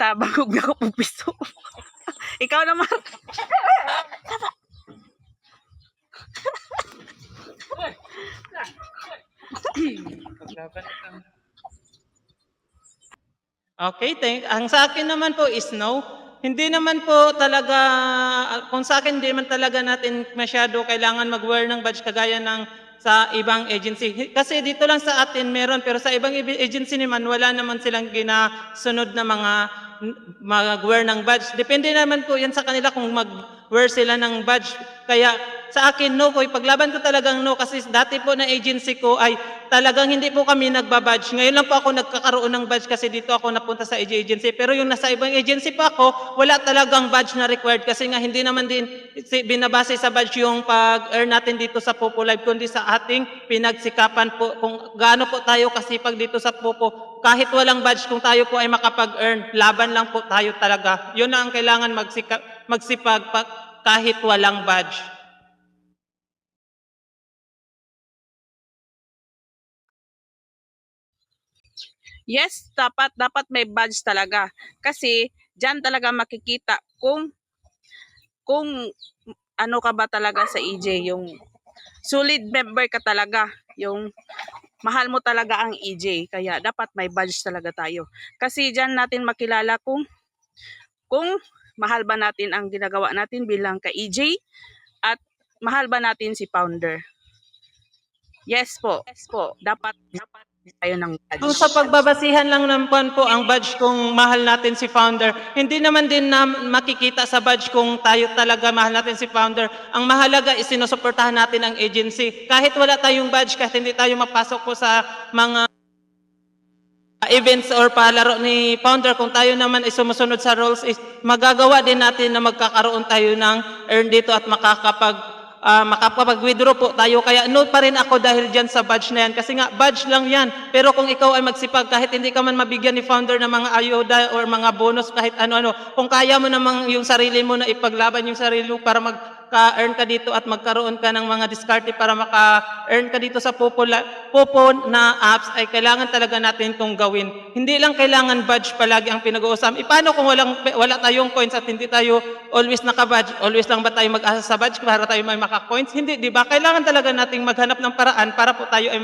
tabang kog na ko piso. Ikaw naman. Okay, ang sa akin naman po is no. Hindi naman po talaga, kung sa akin, hindi naman talaga natin masyado kailangan mag-wear ng badge kagaya ng sa ibang agency. Kasi dito lang sa atin meron, pero sa ibang agency naman, wala naman silang ginasunod na mga mag-wear ng badge. Depende naman po yan sa kanila kung mag-wear sila ng badge. Kaya sa akin, no po. Ipaglaban ko talagang no kasi dati po na agency ko ay talagang hindi po kami nagbabadge. Ngayon lang po ako nagkakaroon ng badge kasi dito ako napunta sa agency. Pero yung nasa ibang agency pa ako, wala talagang badge na required kasi nga hindi naman din binabase sa badge yung pag-earn natin dito sa Popo Live, kundi sa ating pinagsikapan po kung gaano po tayo kasipag dito sa Popo. Kahit walang badge, kung tayo po ay makapag-earn, laban lang po tayo talaga. Yun na ang kailangan magsipag kahit walang badge. Yes, dapat may badge talaga. Kasi diyan talaga makikita kung ano ka ba talaga sa EJ, yung solid member ka talaga, yung mahal mo talaga ang EJ. Kaya dapat may badge talaga tayo. Kasi diyan natin makilala kung mahal ba natin ang ginagawa natin bilang ka-EJ at mahal ba natin si founder. Yes po. Dapat tayo ng badge. Kung sa pagbabasihan lang naman po ang badge kung mahal natin si founder, hindi naman din na makikita sa badge kung tayo talaga mahal natin si founder. Ang mahalaga is sinusuportahan natin ang agency. Kahit wala tayong badge, kahit hindi tayo mapasok po sa mga events or palaro ni founder, kung tayo naman ay sumusunod sa rules, is magagawa din natin na magkakaroon tayo ng earn dito at makakapag-withdraw po tayo. Kaya no pa rin ako dahil dyan sa badge na yan. Kasi nga, badge lang yan. Pero kung ikaw ay magsipag, kahit hindi ka man mabigyan ni founder ng mga ayuda or mga bonus, kahit ano-ano, kung kaya mo namang yung sarili mo na ipaglaban yung sarili mo para magka-earn ka dito at magkaroon ka ng mga diskarte para maka-earn ka dito sa Popo na apps, ay kailangan talaga natin itong gawin. Hindi lang kailangan badge palagi ang pinag-uusap. Paano kung wala tayong coins at hindi tayo always naka-badge? Always lang ba tayo mag-asa sa badge para tayo may maka-coins? Hindi, di ba? Kailangan talaga nating maghanap ng paraan para po tayo ay